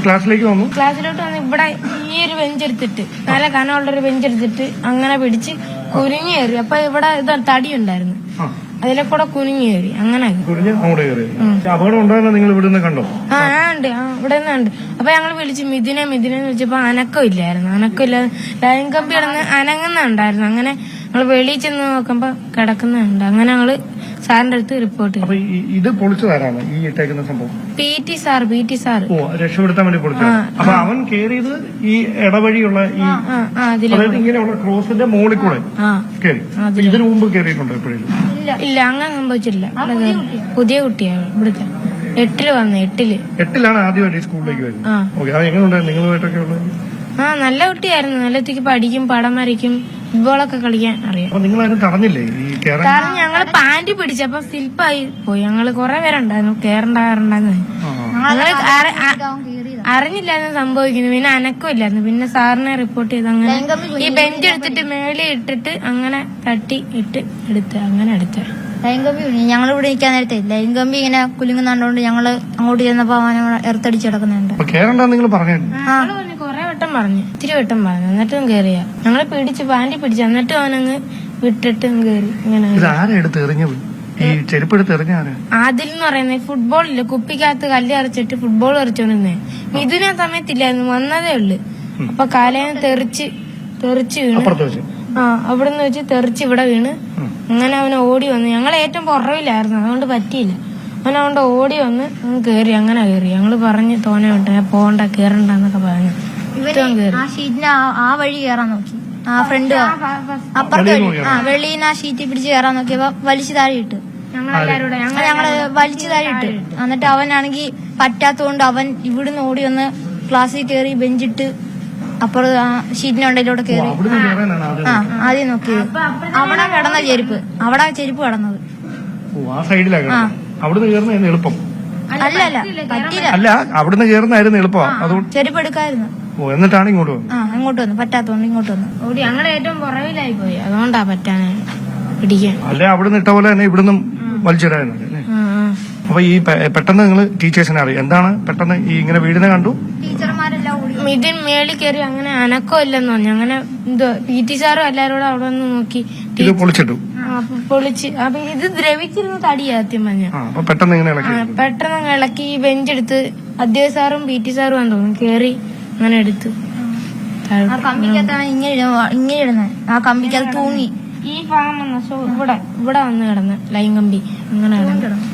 ക്ലാസ്സിലേക്ക് വന്നു. ക്ലാസ്സിലോട്ട് വന്ന് ഇവിടെ ഈ ഒരു ബെഞ്ചെടുത്തിട്ട് നല്ല കനമുള്ളൊരു ബെഞ്ചെടുത്തിട്ട് അങ്ങനെ പിടിച്ച് കുനിഞ്ഞു കയറി. അപ്പൊ ഇവിടെ തടി ഉണ്ടായിരുന്നു, അതിലെ കൂടെ കുനിഞ്ഞു കയറി. അങ്ങനെ അപകടം ഉണ്ടായിരുന്ന നിങ്ങൾ ഇവിടുന്ന് കണ്ടോ? ആ ഉണ്ട്, ഇവിടെ നിന്നുണ്ട്. അപ്പൊ ഞങ്ങൾ വിളിച്ചു മിഥുനെ വിളിച്ചപ്പോ അനക്കം ഇല്ലായിരുന്നു. അനക്കമില്ലാതെ ലൈൻ കമ്പി കിടന്ന് അനങ്ങുന്നുണ്ടായിരുന്നു. അങ്ങനെ ഞങ്ങൾ വെളിയിൽ ചെന്ന് നോക്കുമ്പോ കിടക്കുന്നുണ്ട്. അങ്ങനെ ഞങ്ങള് സാറിന്റെ അടുത്ത് റിപ്പോർട്ട് ചെയ്തു. ഇത് പൊളിച്ചതാരാണ് ഈ ഇട്ടേക്കുന്ന സംഭവം? പി ടി സാർ രക്ഷപ്പെടുത്താൻ വേണ്ടി പൊളിച്ചത്. അപ്പൊ അവൻ കേറിയത് ഈ ഇടവഴിയുള്ള ഈ ഇങ്ങനെയുള്ള ക്രോസിന്റെ മുകളിൽ കൂടെ കയറി. ഇതിനു മുമ്പ് കയറിയിട്ടുണ്ടോ എപ്പോഴും? ഇല്ല, അങ്ങനെ സംഭവിച്ചില്ല. പുതിയ കുട്ടിയാണ് ഇവിടുത്തെ. 8ല് വന്നു. 8ലാണ് ആദ്യമായിട്ട് ഈ സ്കൂളിലേക്ക് വരുന്നത്. എങ്ങനെയുണ്ടായിരുന്നു നിങ്ങളുമായിട്ടൊക്കെ ഉള്ളത്? നല്ല കുട്ടിയായിരുന്നു. നല്ലത്തേക്ക് പഠിക്കും, പടം വരയ്ക്കും, ഫുട്ബോളൊക്കെ കളിക്കാൻ അറിയാം. നിങ്ങളാരും തടഞ്ഞില്ലേ? കാരണം ഞങ്ങള് പാന്റ് പിടിച്ചപ്പോ സ്ലിപ്പായി പോയി. ഞങ്ങള് കുറെ പേരുണ്ടായിരുന്നു കേറണ്ടായിരുന്നു. അറിഞ്ഞില്ലായിരുന്നു സംഭവിക്കുന്നു. പിന്നെ അനക്കമില്ലായിരുന്നു. പിന്നെ സാറിനെ റിപ്പോർട്ട് ചെയ്ത് അങ്ങനെ ഈ ബെഞ്ച് എടുത്തിട്ട് മേളിൽ ഇട്ടിട്ട് അങ്ങനെ തട്ടി ഇട്ട് എടുത്ത് അങ്ങനെ എടുത്ത ലൈൻ കമ്പി. ഞങ്ങളിവിടെ നിൽക്കാൻ നേരത്തെ ലൈൻ കമ്പി ഇങ്ങനെ കുലുങ്ങുന്നുണ്ടോണ്ട് ഞങ്ങള് അങ്ങോട്ട് ചെന്നപ്പോ അവനെ എർത്തടിച്ച് കിടക്കുന്നുണ്ട്. കൊറേ വട്ടം പറഞ്ഞു, ഇത്തിരി വട്ടം പറഞ്ഞു. എന്നിട്ടും കേറിയ ഞങ്ങള് പിടിച്ച് പാൻറ് പിടിച്ചു. എന്നിട്ടും അവനങ്ങ് വിട്ടിട്ടും കേറി. ഇങ്ങനെ ആദിൽ എന്ന് പറയുന്നത് ഫുട്ബോളില്ല, കുപ്പിക്കകത്ത് കല്ല് അരച്ചിട്ട് ഫുട്ബോൾ കളിച്ചോണ്ടിരുന്നേ. മിഥുന സമയത്തില്ലായിരുന്നു, വന്നതേ ഉള്ളു. അപ്പൊ കാലേന്ന് തെറിച്ച് വീണ്. അവിടുന്ന് വെച്ച് തെറിച്ച് ഇവിടെ വീണ്. അങ്ങനെ അവന് ഓടി വന്നു. ഞങ്ങൾ ഏറ്റവും പുറവിലായിരുന്നു, അതുകൊണ്ട് പറ്റിയില്ല. അവനതുകൊണ്ട് ഓടി വന്ന് കേറി. അങ്ങനെ കേറി. ഞങ്ങള് പറഞ്ഞ് തോനെ പോകണ്ട കേറണ്ടെന്നൊക്കെ പറഞ്ഞു. ആ ഷീറ്റിന് ആ വഴി കേറാൻ നോക്കി. ആ ഫ്രണ്ട് അപ്പുറത്തെ വഴി വെളിയിൽ ആ ഷീറ്റിൽ പിടിച്ച് കേറാൻ നോക്കിയപ്പോ വലിച്ചു താഴെ ഇട്ട്. ഞങ്ങള് വലിച്ചു താഴെ ഇട്ട്. എന്നിട്ട് അവനാണെങ്കിൽ പറ്റാത്തതുകൊണ്ട് അവൻ ഇവിടുന്ന് ഓടി വന്ന് ക്ലാസ്സിൽ കയറി ബെഞ്ചിട്ട് അപ്പുറം ഷീറ്റിനുണ്ടയിലൂടെ കയറി. ആദ്യം നോക്കിയത് അവിടെ കിടന്ന ചെരുപ്പ്, അവിടെ ചെരുപ്പ് കിടന്നത്. അല്ലല്ല പറ്റില്ല. അല്ല, അവിടുന്ന് കയറുന്നായിരുന്നു എളുപ്പമാണ്. ചെരുപ്പ് എടുക്കായിരുന്നു. എന്നിട്ടാണ് ഇങ്ങോട്ട് അങ്ങോട്ട് വന്നു. പറ്റാത്തോണ്ട് ഇങ്ങോട്ട് വന്നു. ഓടി. ഞങ്ങൾ ഏറ്റവും പുറകിലായി പോയി, അതുകൊണ്ടാ പറ്റാനെ പിടിക്കാൻ. അല്ലെ അവിടുന്ന് ഇട്ട പോലെ തന്നെ ഇവിടുന്ന് വലിച്ചിടായിരുന്നു. അപ്പൊ ഈ പെട്ടെന്ന് നിങ്ങൾ ടീച്ചേഴ്സിനെ അറിയാം എന്താണ് പെട്ടെന്ന് ഈ ഇങ്ങനെ വീടിനെ കണ്ടു? ടീച്ചർമാരെല്ലാം മിഥുൻ മേളിൽ കയറി. അങ്ങനെ അനക്കം ഇല്ലെന്ന് പറഞ്ഞു. അങ്ങനെ എന്തോ പി ടി സാറും എല്ലാരും കൂടെ അവിടെ നിന്ന് നോക്കി പൊളിച്ച്. അപ്പൊ ഇത് ദ്രവിച്ചിരുന്ന തടിയാ സത്യം പറഞ്ഞ. പെട്ടെന്ന് ഇളക്കി ഈ ബെഞ്ചെടുത്ത് അധ്യാപക സാറും പി ടി സാറും ആണെന്ന് തോന്നുന്നു കേറി. അങ്ങനെ എടുത്ത് ആ കമ്പിക്കകത്താണ് ഇങ്ങനെ ഇടുന്നത്. ആ കമ്പിക്കകത്ത് തൂങ്ങി ഈ ഭാഗം വന്ന ഇവിടെ വന്ന് കിടന്ന് ലൈൻ കമ്പി അങ്ങനെ കിടന്നു.